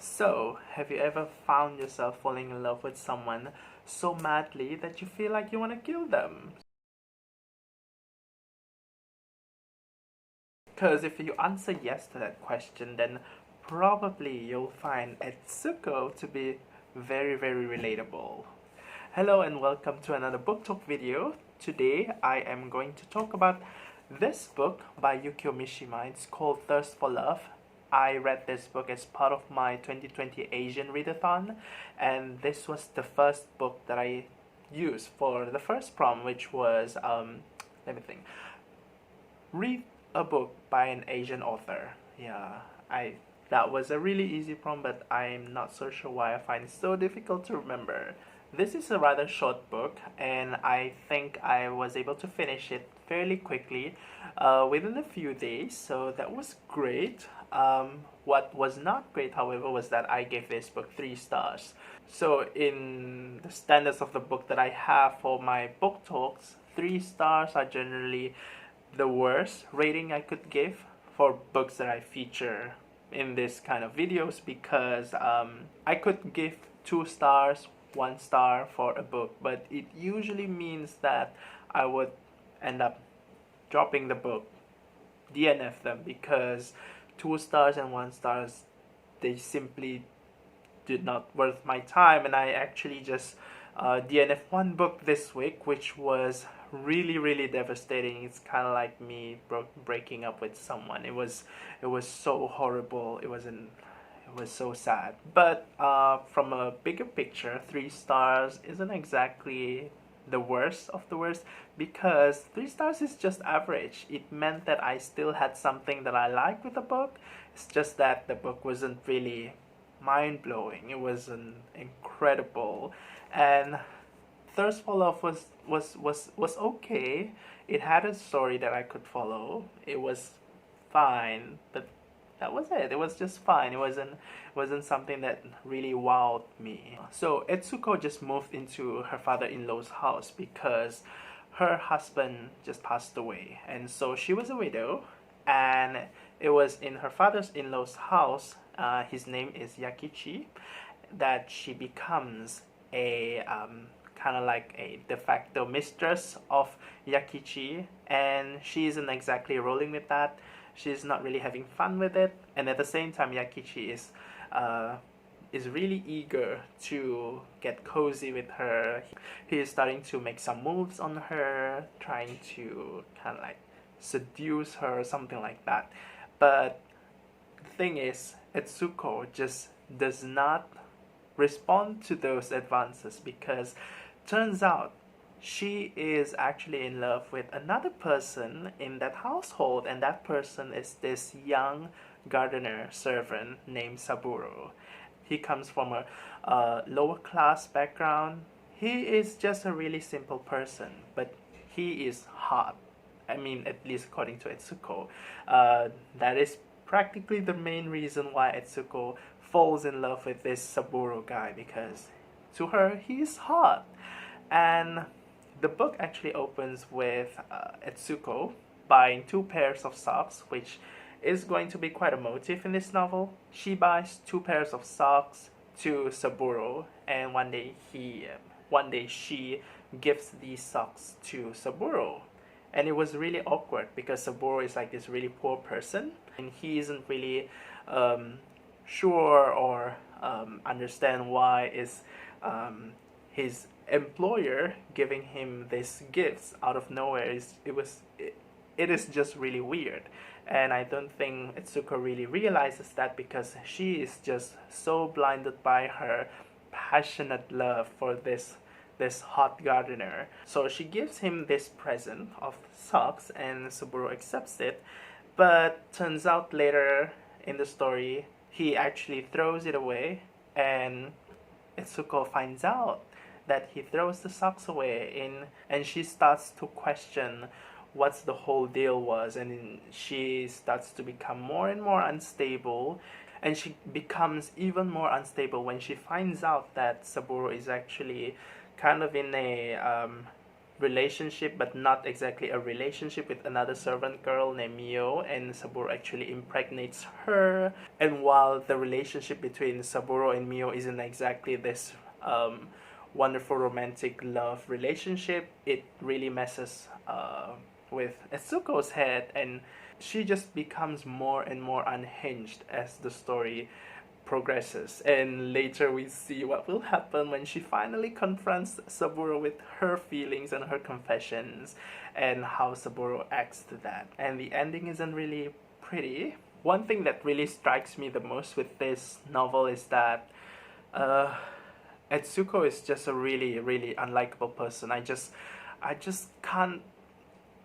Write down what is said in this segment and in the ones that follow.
So, have you ever found yourself falling in love with someone so madly that you feel like you want to kill them? Because if you answer yes to that question, then probably you'll find Etsuko to be very relatable. Hello and welcome to another book talk video. Today I am going to talk about this book by Yukio Mishima. It's called Thirst for Love. I read this book as part of my 2020 Asian readathon, and this was the first book that I used for the first prompt, which was let me think, read a book by an Asian author. Yeah, I that was a really easy prompt, but I'm not so sure why I find it so difficult to remember. This is a rather short book, and I think I was able to finish it fairly quickly within a few days, so that was great. What was not great, however, was that I gave this book 3 stars. So, in the standards of the book that I have for my book talks, 3 stars are generally the worst rating I could give for books that I feature in this kind of videos, because I could give 2 stars, 1 star for a book, but it usually means that I would end up dropping the book, DNF them, because 2 stars and 1 stars, they simply did not worth my time. And I actually just DNF one book this week, which was really devastating. It's kind of like me breaking up with someone. It was so horrible. It was so sad. But from a bigger picture, 3 stars isn't exactly the worst of the worst, because 3 stars is just average. It meant that I still had something that I liked with the book. It's just that the book wasn't really mind blowing. It was an incredible, and Thirst for Love was okay. It had a story that I could follow. It was fine, but that was it. It was just fine. It wasn't something that really wowed me. So Etsuko just moved into her father-in-law's house because her husband just passed away, and so she was a widow. And it was in her father-in-law's house. His name is Yakichi, that she becomes a kind of like a de facto mistress of Yakichi, and she isn't exactly rolling with that. She's not really having fun with it, and at the same time, Yakichi is really eager to get cozy with her. He is starting to make some moves on her, trying to kind of like seduce her, something like that. But the thing is, Etsuko just does not respond to those advances, because turns out she is actually in love with another person in that household, and that person is this young gardener servant named Saburo. He comes from a lower class background. He is just a really simple person, but he is hot. I mean, at least according to Etsuko. That is practically the main reason why Etsuko falls in love with this Saburo guy, because to her, he's hot. And the book actually opens with Etsuko buying 2 pairs of socks, which is going to be quite a motif in this novel. She buys 2 pairs of socks to Saburo, and one day she gives these socks to Saburo. And it was really awkward because Saburo is like this really poor person, and he isn't really sure or understand why is his employer giving him these gifts out of nowhere. It is just really weird, and I don't think Etsuko really realizes that, because she is just so blinded by her passionate love for this hot gardener. So she gives him this present of socks, and Saburo accepts it, but turns out later in the story he actually throws it away, and Etsuko finds out that he throws the socks away, and she starts to question what's the whole deal was, and she starts to become more and more unstable, and she becomes even more unstable when she finds out that Saburo is actually kind of in a relationship, but not exactly a relationship, with another servant girl named Mio, and Saburo actually impregnates her. And while the relationship between Saburo and Mio isn't exactly this wonderful romantic love relationship, it really messes with Etsuko's head, and she just becomes more and more unhinged as the story progresses. And later we see what will happen when she finally confronts Saburo with her feelings and her confessions, and how Saburo acts to that. And the ending isn't really pretty. One thing that really strikes me the most with this novel is that Etsuko is just a really, really unlikable person. I just can't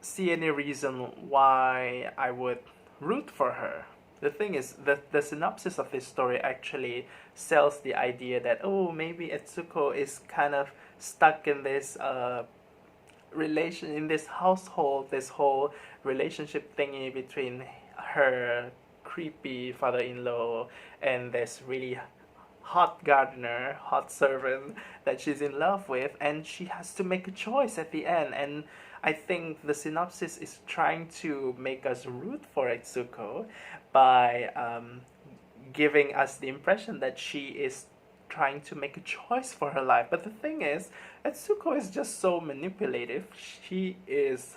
see any reason why I would root for her. The thing is that the synopsis of this story actually sells the idea that, oh, maybe Etsuko is kind of stuck in this in this household, this whole relationship thingy between her creepy father-in-law and this really hot gardener, hot servant that she's in love with, and she has to make a choice at the end. And I think the synopsis is trying to make us root for Etsuko by giving us the impression that she is trying to make a choice for her life. But the thing is, Etsuko is just so manipulative. She is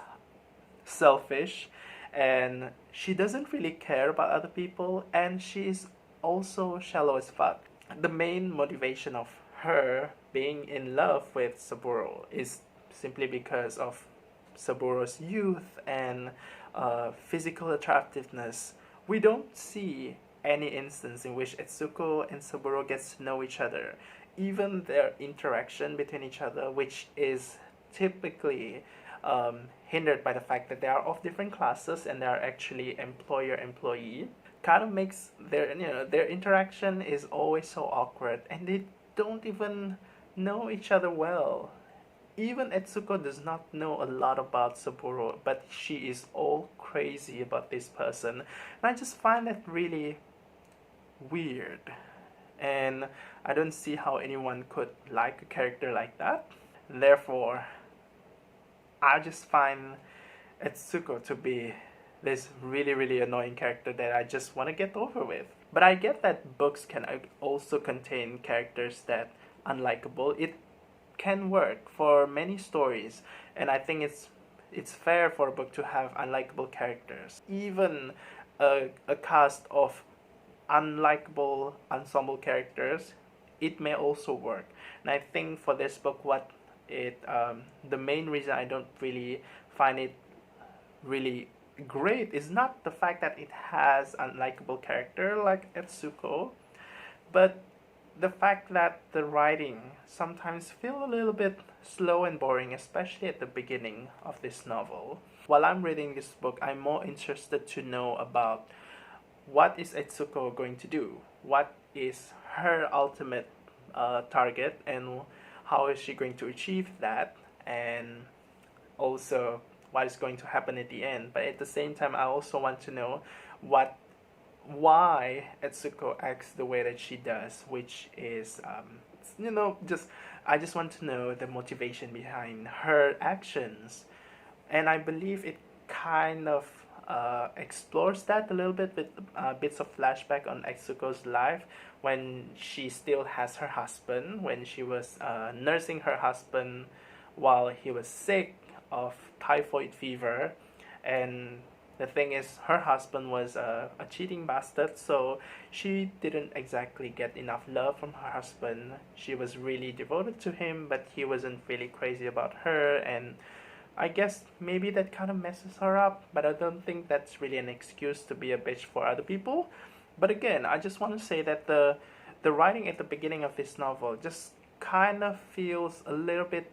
selfish, and she doesn't really care about other people, and she is also shallow as fuck. The main motivation of her being in love with Saburo is simply because of Saburo's youth and physical attractiveness. We don't see any instance in which Etsuko and Saburo gets to know each other. Even their interaction between each other, which is typically hindered by the fact that they are of different classes and they are actually employer-employee, kind of makes their interaction is always so awkward, and they don't even know each other well. Even Etsuko does not know a lot about Saburo, but she is all crazy about this person. And I just find that really weird. And I don't see how anyone could like a character like that. Therefore, I just find Etsuko to be this really, really annoying character that I just want to get over with. But I get that books can also contain characters that unlikable. It can work for many stories, and I think it's fair for a book to have unlikable characters. Even a cast of unlikable ensemble characters, it may also work. And I think for this book, what it the main reason I don't really find it really great is not the fact that it has unlikable character like Etsuko, but the fact that the writing sometimes feel a little bit slow and boring, especially at the beginning of this novel. While I'm reading this book, I'm more interested to know about what is Etsuko going to do, what is her ultimate target, and how is she going to achieve that, and also what is going to happen at the end. But at the same time, I also want to know why Etsuko acts the way that she does, which is I just want to know the motivation behind her actions. And I believe it kind of explores that a little bit with bits of flashback on Etsuko's life when she still has her husband, when she was nursing her husband while he was sick of typhoid fever. And the thing is, her husband was a cheating bastard, so she didn't exactly get enough love from her husband. She was really devoted to him, but he wasn't really crazy about her, and I guess maybe that kind of messes her up, but I don't think that's really an excuse to be a bitch for other people. But again, I just want to say that the writing at the beginning of this novel just kind of feels a little bit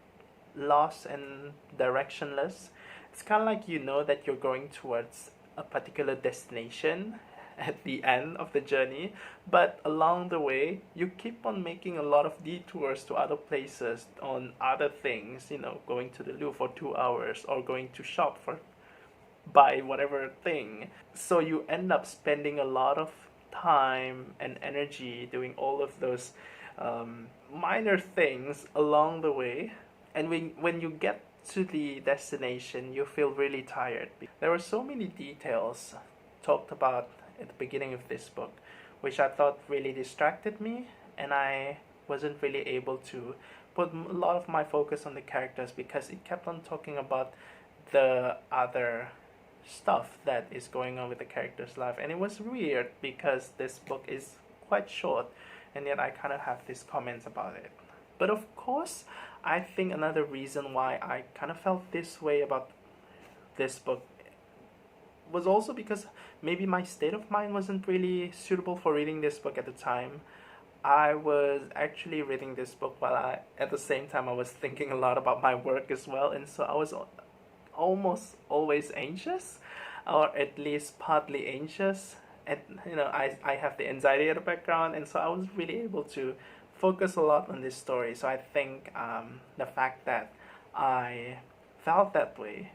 lost and directionless. It's kind of like you know that you're going towards a particular destination at the end of the journey, but along the way you keep on making a lot of detours to other places on other things, going to the loo for 2 hours or going to shop for buy whatever thing. So you end up spending a lot of time and energy doing all of those minor things along the way, and when you get to the destination, you feel really tired. There were so many details talked about at the beginning of this book, which I thought really distracted me, and I wasn't really able to put a lot of my focus on the characters because it kept on talking about the other stuff that is going on with the character's life. And it was weird because this book is quite short, and yet I kind of have these comments about it. But of course, I think another reason why I kind of felt this way about this book was also because maybe my state of mind wasn't really suitable for reading this book at the time. I was actually reading this book while at the same time I was thinking a lot about my work as well, and so I was almost always anxious, or at least partly anxious. And I have the anxiety at the background, and so I was really able to focus a lot on this story. So I think the fact that I felt that way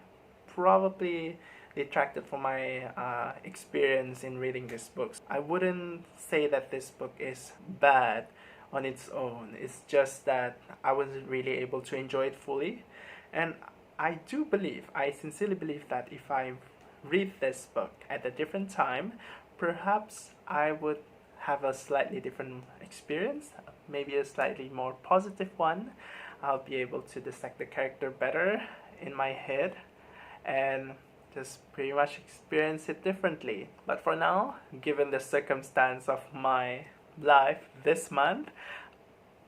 probably detracted from my experience in reading this book. I wouldn't say that this book is bad on its own. It's just that I wasn't really able to enjoy it fully. And I sincerely believe that if I read this book at a different time, perhaps I would have a slightly different experience, maybe a slightly more positive one. I'll be able to dissect the character better in my head and just pretty much experience it differently. But for now, given the circumstance of my life this month,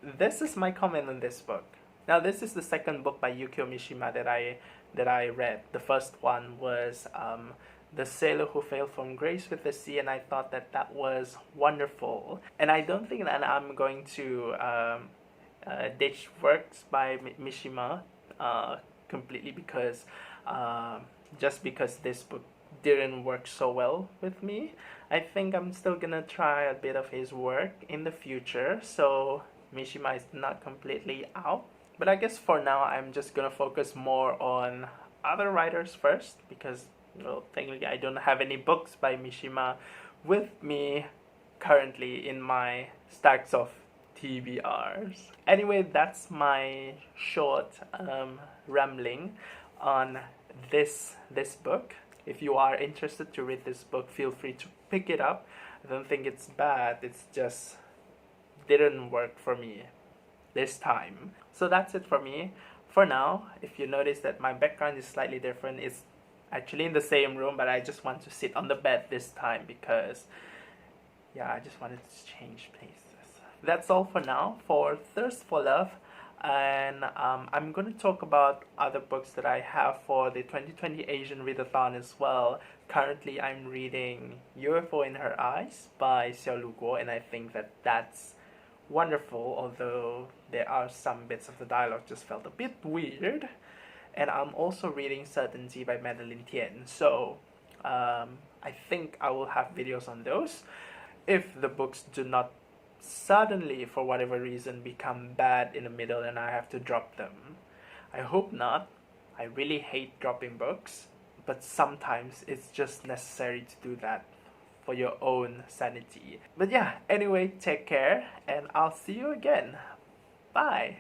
this is my comment on this book. Now, this is the second book by Yukio Mishima that I read. The first one was The Sailor Who Failed from Grace with the Sea, and I thought that was wonderful. And I don't think that I'm going to ditch works by Mishima completely because just because this book didn't work so well with me. I think I'm still gonna try a bit of his work in the future, so Mishima is not completely out. But I guess for now I'm just gonna focus more on other writers first because, well, technically I don't have any books by Mishima with me currently in my stacks of TBRs. Anyway, that's my short rambling on this book. If you are interested to read this book, feel free to pick it up. I don't think it's bad, it's just didn't work for me this time. So that's it for me for now. If you notice that my background is slightly different, it's actually in the same room, but I just want to sit on the bed this time because I just wanted to change places. That's all for now for Thirst for Love. And I'm going to talk about other books that I have for the 2020 Asian Readathon as well. Currently, I'm reading UFO in Her Eyes by Xiao Lu Guo, and I think that that's wonderful, although there are some bits of the dialogue just felt a bit weird. And I'm also reading Certainty by Madeline Tien, so I think I will have videos on those. If the books do not suddenly, for whatever reason, become bad in the middle and I have to drop them. I hope not. I really hate dropping books, but sometimes it's just necessary to do that for your own sanity. But anyway, take care and I'll see you again. Bye!